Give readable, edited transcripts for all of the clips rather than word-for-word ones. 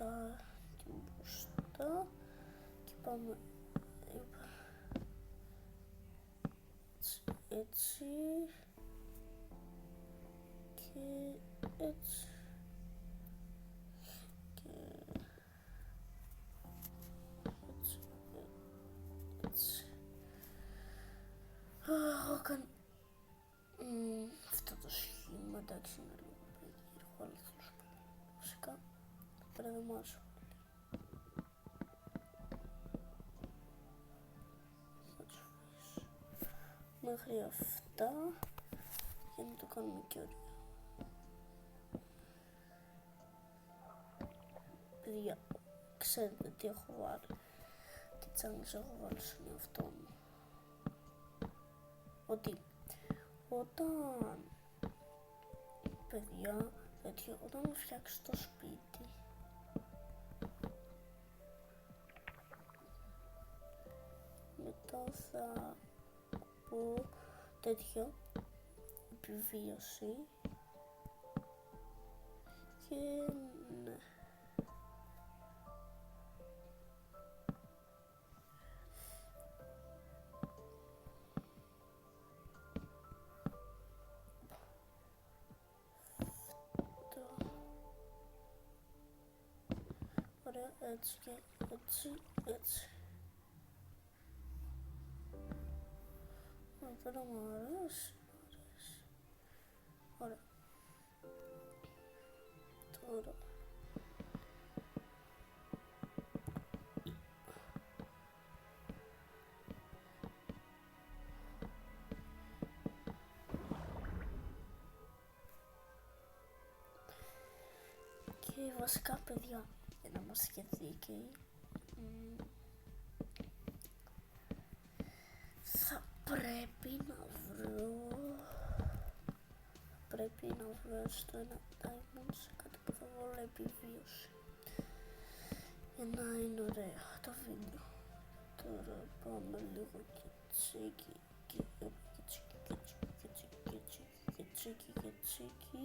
μπροστά και μπροστά και πάμε έτσι και έτσι και έτσι. Έχω κάνει αυτό το σχήμα, εντάξει, είναι λίγο περίεργο, αλλά τέλος πάντων. Φυσικά, πέρα δεν μου άρεσε πολύ. Θα τους αφήσω μέχρι αυτά για να το κάνουμε και ωραίο. Παιδιά, ξέρετε τι έχω βάλει, τι challenge έχω βάλει στον εαυτό μου. Ότι όταν, παιδιά, όταν φτιάξω το σπίτι, μετά θα πω τέτοιο επιβίωση και ναι. Ωραία, έτσι και έτσι. Τώρα μου αρέσει. Ωραία. Τώρα. Και βασικά, παιδιά, για να είμαστε και δίκαιοι, θα πρέπει να βρω στο ένα diamond σε κάτι που θα βάλω επιβίωση για να είναι ωραία το βίντεο. Τώρα πάμε λίγο και τσίκι και τσίκι και τσίκι και τσίκι.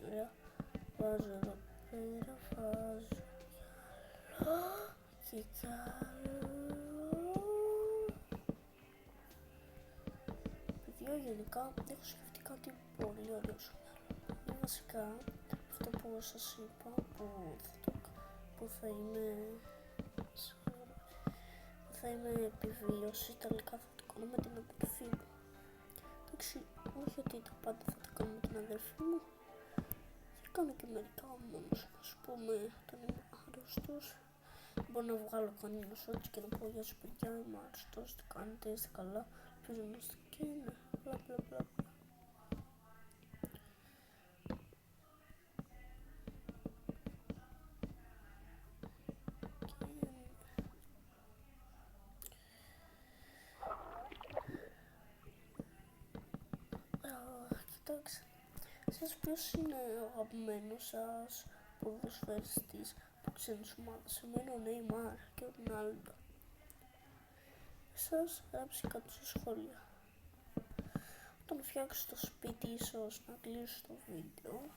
Ωραία, βάζω εδώ πέρα, βάζω κι άλλο και κι άλλο. Παιδιά, γενικά έχω σκεφτεί κάτι πολύ ωραίο στο μυαλό. Βασικά αυτό που σας είπα που θα είμαι επιβίωση, τελικά θα το κάνω με την αδερφή μου. Εντάξει, όχι ότι τα πάντα θα τα κάνω με την αδερφή μου, θα κάνω και μερικά μόνος μου. Ας πούμε, όταν είμαι άρρωστος, μπορώ να βγάλω κανένα σώτσι και να πω γεια σου παιδιά, είμαι άρρωστος, τι κάνετε, είστε καλά, ελπίζω να είστε και ναι, μπλα μπλα μπλα. Κοιτάξτε, εσάς ποιος είναι ο αγαπημένος σας ποδοσφαιριστής από ξένες ομάδες? Εμένα ο Νέιμαρ και ο Ρονάλντο. Εσάς γράψτε κάτω στα σχόλια. Όταν φτιάξω το σπίτι, ίσως να κλείσω το βίντεο.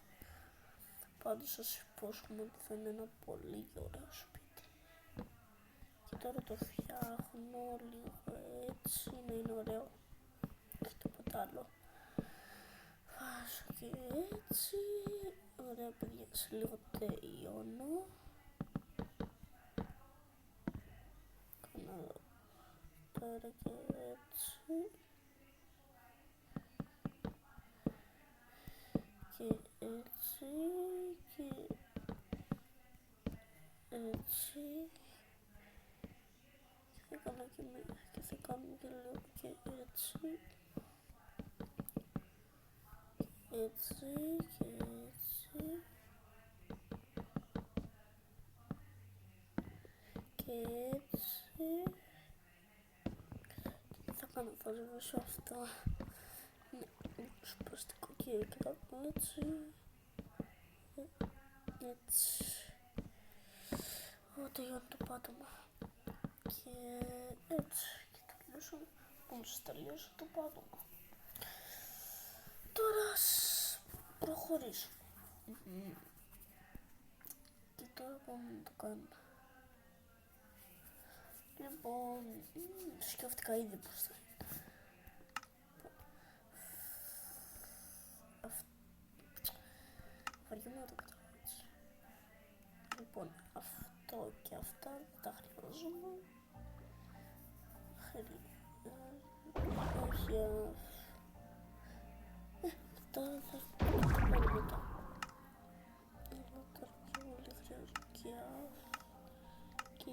Πάντως σας υπόσχομαι ότι θα είναι ένα πολύ ωραίο σπίτι. Και τώρα το φτιάχνω λίγο έτσι, να είναι ωραίο. Όχι τίποτα άλλο. Βάζω και έτσι. Ωραία παιδιά, σε λίγο τελειώνω. Κάνω τώρα και έτσι. Και έτσι και έτσι. Και θα κάνω και λίγο και έτσι. Έτσι και έτσι και έτσι. Τι θα κάνω, θα σβήσω αυτά. Ναι, σπαστικό και κάτω έτσι. Έτσι. Τελειώνει το πάτωμα. Και έτσι. Και τελειώσω. Μόλις τελειώσω το πάτωμα. Τώρα πίσω. Και τώρα πάμε να το κάνουμε. Λοιπόν, σκέφτηκα ήδη πως θα είναι. Βαριούμαι να το κατάλαβα έτσι. Λοιπόν, αυτό και αυτά δεν τα χρειάζομαι. Όχι, αυτά θα πάρω μετά. Αλλά τώρα πιο πολύ χρειάζομαι και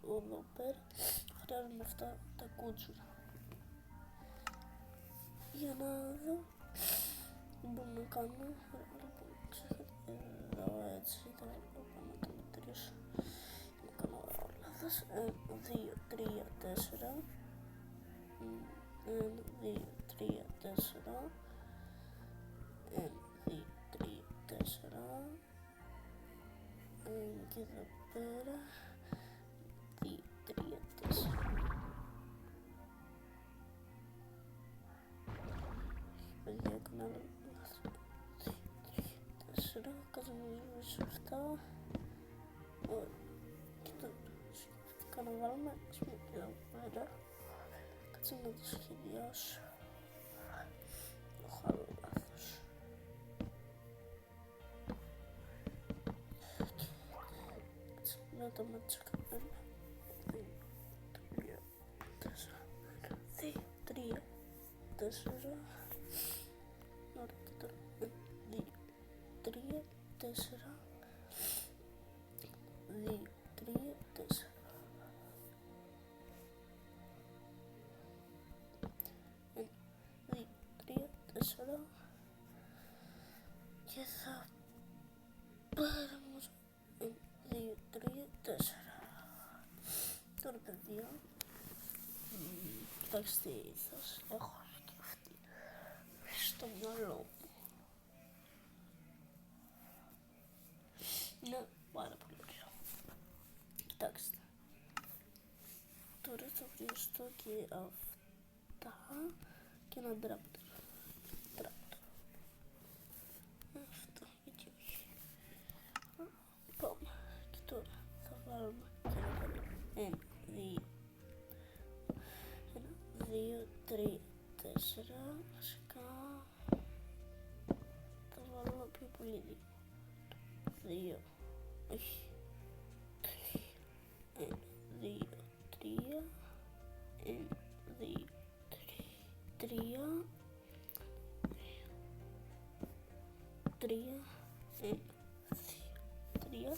εδώ πέρα χρειάζομαι αυτά τα κούτσουρα. Για να δω τι μπορούμε να κάνουμε. Λοιπόν, ξέρετε, εδώ έτσι θα πάμε να το μετρήσω. Να κάνω όλα λάθος. 2, 3, 4. 1, 2, 3, 4. 1, 2, 3, 4. Και εδώ πέρα 2, 3, 4. Παιδιά, έκανα λάθος. 2, 3, 4. Κάτσε να σβήσω αυτά. Και τώρα σκέφτηκα να βάλουμε εδώ πέρα. Κάτσε να το σχεδιάσω. Έχω άλλο λάθος. Να το μέτρησα κανένα. 2, 3, 4. Ωραία, τώρα 2, 3, 4. 2, 3, 4. Και θα πάρουμε 2, 3, 4. Τώρα παιδιά, κοιτάξτε τι ήθος έχω σκεφτεί στο μυαλό μου. Είναι πάρα πολύ ωραίο. Κοιτάξτε, τώρα θα χρειαστώ και αυτά και ένα τράπτερ. Αυτό, γιατί όχι. Πάμε. Και τώρα θα βάλουμε και ένα, 2, 3, 4. Βασικά θα βάλουμε πιο πολύ 2. Όχι. 1, 2, 3. 1, 2, 3. 3, 1, 2, 3, 1, 2, 3,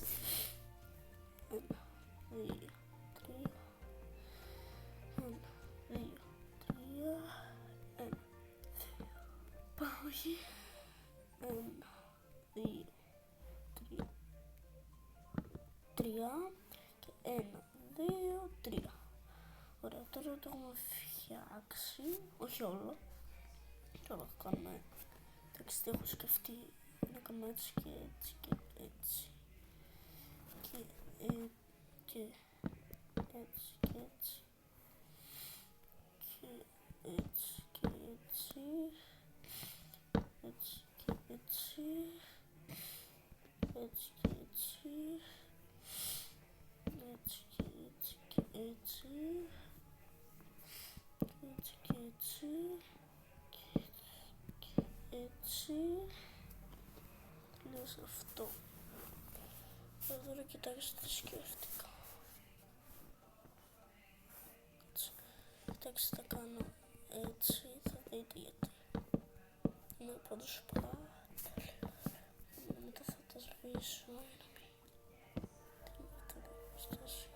1, 2, 3, 1, 2, πάμε εκεί, 1, 2, 3, 3 και 1, 2, 3. Ωραία, τώρα το έχουμε φτιάξει, όχι όλο, τώρα θα κάνουμε, εντάξει, τι έχω σκεφτεί. Να κάνουμε έτσι και έτσι και έτσι και έτσι και έτσι και έτσι και έτσι έτσι και έτσι έτσι και έτσι έτσι και έτσι και έτσι έτσι και έτσι και έτσι. Λες αυτό. Τώρα κοιτάξτε τι σκέφτηκα. Κοιτάξτε, θα κάνω έτσι, θα δείτε γιατί. Είναι πάντως πάρα. Μετά θα τα σβήσω. Τι είναι αυτό το στάση.